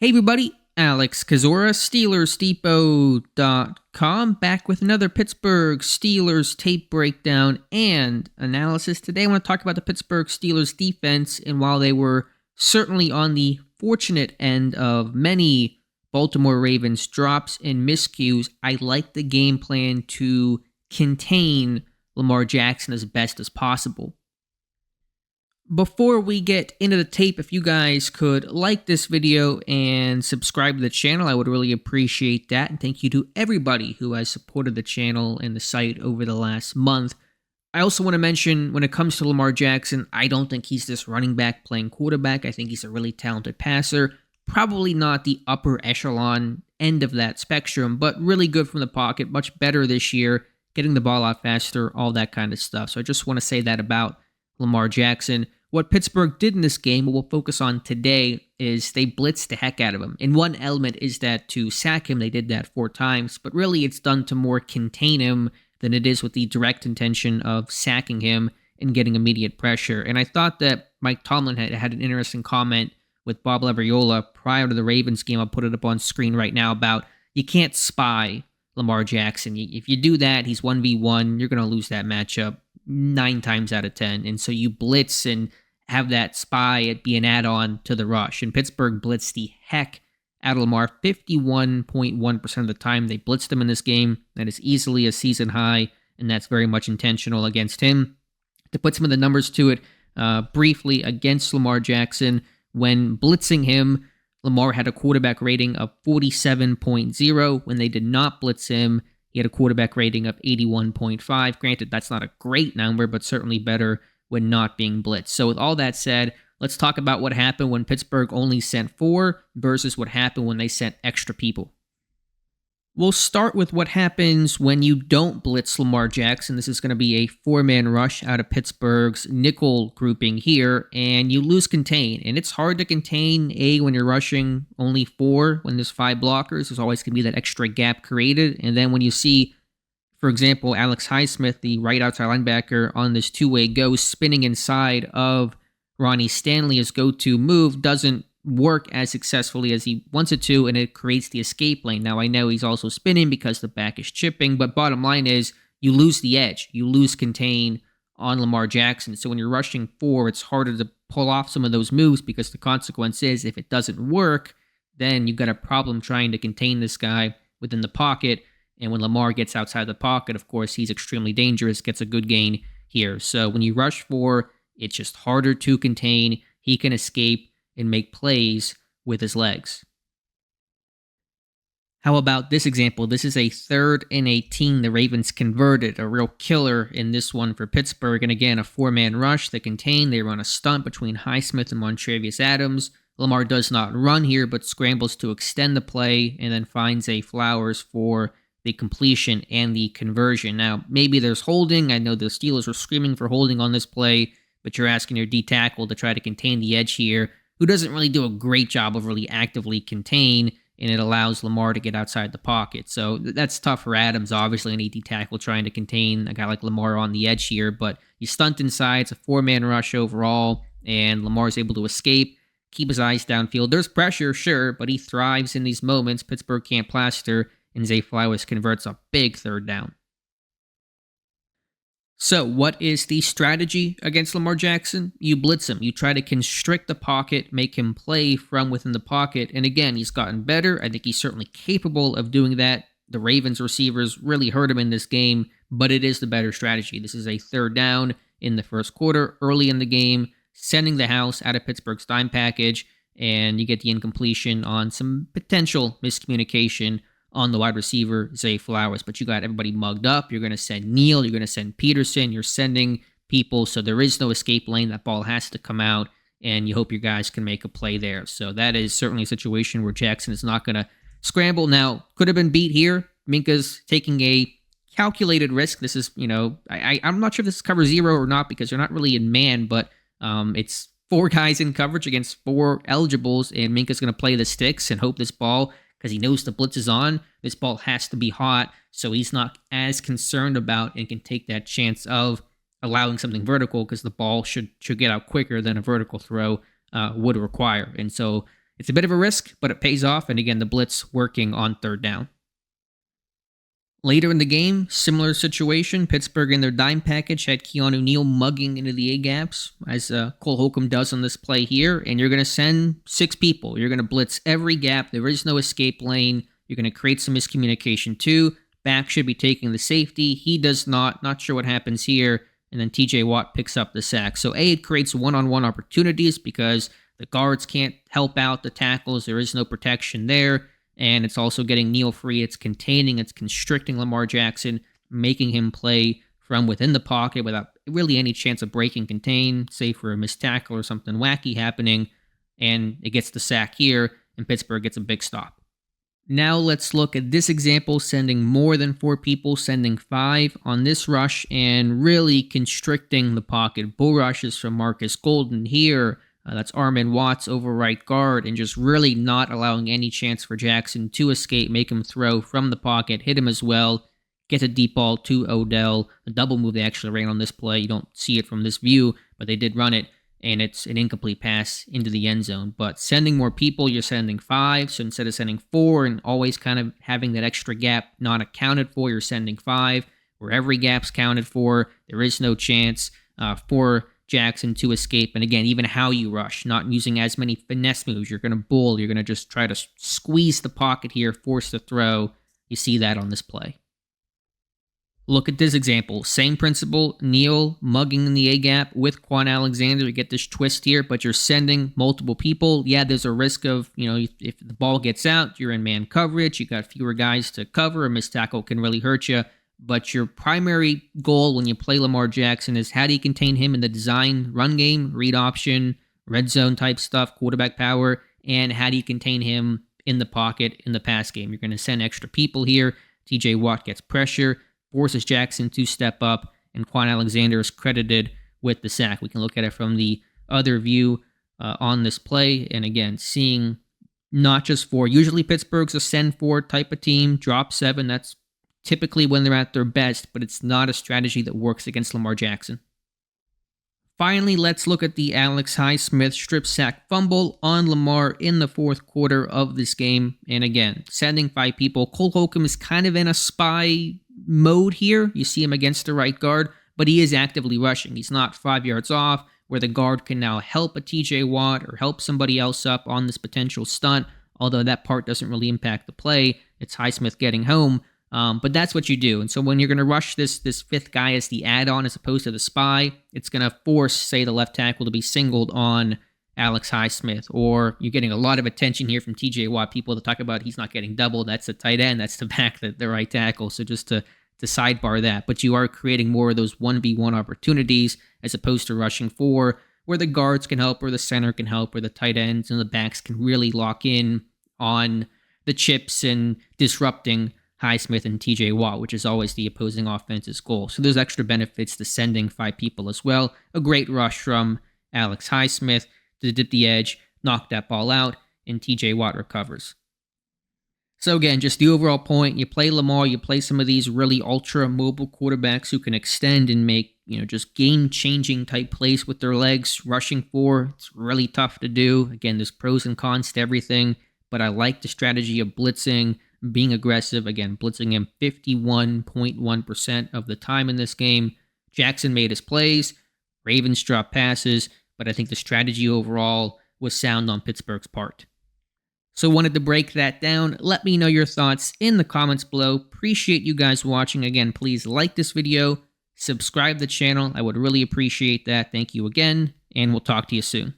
Hey everybody, Alex Kazora, SteelersDepot.com, back with another Pittsburgh Steelers tape breakdown and analysis. Today I want to talk about the Pittsburgh Steelers defense, and while they were certainly on the fortunate end of many Baltimore Ravens drops and miscues, I like the game plan to contain Lamar Jackson as best as possible. Before we get into the tape, if you guys could like this video and subscribe to the channel, I would really appreciate that. And thank you to everybody who has supported the channel and the site over the last month. I also want to mention, when it comes to Lamar Jackson, I don't think he's this running back playing quarterback. I think he's a really talented passer. Probably not the upper echelon end of that spectrum, but really good from the pocket, much better this year, getting the ball out faster, all that kind of stuff. So I just want to say that about Lamar Jackson. What Pittsburgh did in this game, what we'll focus on today, is they blitzed the heck out of him. And one element is that to sack him, they did that 4 times, but really it's done to more contain him than it is with the direct intention of sacking him and getting immediate pressure. And I thought that Mike Tomlin had an interesting comment with Bob Labriola prior to the Ravens game. I'll put it up on screen right now about you can't spy Lamar Jackson. If you do that, he's 1v1, you're going to lose that matchup 9 times out of 10. And so you blitz and have that spy be an add-on to the rush. And Pittsburgh blitzed the heck out of Lamar 51.1% of the time. They blitzed him in this game. That is easily a season high, and that's very much intentional against him. To put some of the numbers to it, briefly against Lamar Jackson, when blitzing him, Lamar had a quarterback rating of 47.0. When they did not blitz him, he had a quarterback rating of 81.5. Granted, that's not a great number, but certainly better when not being blitzed. So with all that said, let's talk about what happened when Pittsburgh only sent 4 versus what happened when they sent extra people. We'll start with what happens when you don't blitz Lamar Jackson. This is going to be a 4-man rush out of Pittsburgh's nickel grouping here, and you lose contain. And it's hard to contain, when you're rushing only 4, when there's 5 blockers. There's always going to be that extra gap created. And then when you see, for example, Alex Highsmith, the right outside linebacker, on this 2-way go, spinning inside of Ronnie Stanley, his go-to move doesn't work as successfully as he wants it to, and it creates the escape lane. Now, I know he's also spinning because the back is chipping, but bottom line is you lose the edge. You lose contain on Lamar Jackson. So when you're rushing 4, it's harder to pull off some of those moves because the consequence is if it doesn't work, then you've got a problem trying to contain this guy within the pocket. And when Lamar gets outside the pocket, of course, he's extremely dangerous, gets a good gain here. So when you rush 4, it's just harder to contain. He can escape and make plays with his legs. How about this example? This is a 3rd and 18. The Ravens converted, a real killer in this one for Pittsburgh. And again, a 4-man rush. They contain. They run a stunt between Highsmith and Montravius Adams. Lamar does not run here, but scrambles to extend the play and then finds a Flowers for the completion and the conversion. Now, maybe there's holding. I know the Steelers were screaming for holding on this play, but you're asking your D tackle to try to contain the edge here, who doesn't really do a great job of really actively contain, and it allows Lamar to get outside the pocket. So that's tough for Adams, obviously, an AD tackle trying to contain a guy like Lamar on the edge here, but you stunt inside. It's a 4-man rush overall, and Lamar's able to escape, keep his eyes downfield. There's pressure, sure, but he thrives in these moments. Pittsburgh can't plaster, and Zay Flowers converts a big 3rd down. So what is the strategy against Lamar Jackson? You blitz him. You try to constrict the pocket, make him play from within the pocket. And again, he's gotten better. I think he's certainly capable of doing that. The Ravens receivers really hurt him in this game, but it is the better strategy. This is a 3rd down in the first quarter, early in the game, sending the house out of Pittsburgh's dime package, and you get the incompletion on some potential miscommunication on the wide receiver, Zay Flowers. But you got everybody mugged up. You're going to send Neal. You're going to send Peterson. You're sending people. So there is no escape lane. That ball has to come out, and you hope your guys can make a play there. So that is certainly a situation where Jackson is not going to scramble. Now, could have been beat here. Minka's taking a calculated risk. This is, I'm not sure if this is cover 0 or not because they're not really in man, but it's 4 guys in coverage against 4 eligibles, and Minka's going to play the sticks and hope this ball, because he knows the blitz is on, this ball has to be hot, so he's not as concerned about and can take that chance of allowing something vertical because the ball should get out quicker than a vertical throw would require. And so It's a bit of a risk, but it pays off. And again, the blitz working on third down. Later in the game, similar situation. Pittsburgh in their dime package had Keanu Neal mugging into the A-gaps, as Cole Holcomb does on this play here. And you're going to send 6 people. You're going to blitz every gap. There is no escape lane. You're going to create some miscommunication too. Back should be taking the safety. He does not. Not sure what happens here. And then TJ Watt picks up the sack. So A, it creates one-on-one opportunities because the guards can't help out the tackles. There is no protection there. And it's also getting Neal free. It's containing, it's constricting Lamar Jackson, making him play from within the pocket without really any chance of breaking contain, save for a missed tackle or something wacky happening. And it gets the sack here, and Pittsburgh gets a big stop. Now let's look at this example, sending more than 4 people, sending 5 on this rush, and really constricting the pocket. Bull rushes from Marcus Golden here. That's Armin Watts over right guard, and just really not allowing any chance for Jackson to escape, make him throw from the pocket, hit him as well, get a deep ball to Odell. A double move they actually ran on this play. You don't see it from this view, but they did run it, and it's an incomplete pass into the end zone. But sending more people, you're sending 5, so instead of sending 4 and always kind of having that extra gap not accounted for, you're sending 5, where every gap's counted for. There is no chance for Jackson to escape. And again, even how you rush, not using as many finesse moves. You're going to bull. You're going to just try to squeeze the pocket here, force the throw. You see that on this play. Look at this example. Same principle. Neal mugging in the A-gap with Quan Alexander. You get this twist here, but you're sending multiple people. Yeah, there's a risk of, if the ball gets out, you're in man coverage. You got fewer guys to cover. A missed tackle can really hurt you. But your primary goal when you play Lamar Jackson is how do you contain him in the design run game, read option, red zone type stuff, quarterback power, and how do you contain him in the pocket in the pass game? You're going to send extra people here. TJ Watt gets pressure, forces Jackson to step up, and Quan Alexander is credited with the sack. We can look at it from the other view on this play. And again, seeing not just 4. Usually Pittsburgh's a send 4 type of team, drop 7. That's typically when they're at their best, but it's not a strategy that works against Lamar Jackson. Finally, let's look at the Alex Highsmith strip sack fumble on Lamar in the 4th quarter of this game. And again, sending 5 people. Cole Holcomb is kind of in a spy mode here. You see him against the right guard, but he is actively rushing. He's not 5 yards off, where the guard can now help a TJ Watt or help somebody else up on this potential stunt, although that part doesn't really impact the play. It's Highsmith getting home. But that's what you do. And so when you're going to rush this 5th guy as the add-on as opposed to the spy, it's going to force, say, the left tackle to be singled on Alex Highsmith. Or you're getting a lot of attention here from TJ Watt. People to talk about he's not getting doubled. That's the tight end. That's to back the right tackle. So just to sidebar that. But you are creating more of those 1v1 opportunities as opposed to rushing 4, where the guards can help, or the center can help, or the tight ends and the backs can really lock in on the chips and disrupting Highsmith and TJ Watt, which is always the opposing offense's goal. So there's extra benefits to sending 5 people as well. A great rush from Alex Highsmith to dip the edge, knock that ball out, and TJ Watt recovers. So again, just the overall point, you play Lamar, you play some of these really ultra-mobile quarterbacks who can extend and make, just game-changing type plays with their legs. Rushing 4, it's really tough to do. Again, there's pros and cons to everything, but I like the strategy of blitzing, being aggressive. Again, blitzing him 51.1% of the time in this game. Jackson made his plays. Ravens dropped passes, but I think the strategy overall was sound on Pittsburgh's part. So wanted to break that down. Let me know your thoughts in the comments below. Appreciate you guys watching. Again, please like this video, subscribe to the channel. I would really appreciate that. Thank you again, and we'll talk to you soon.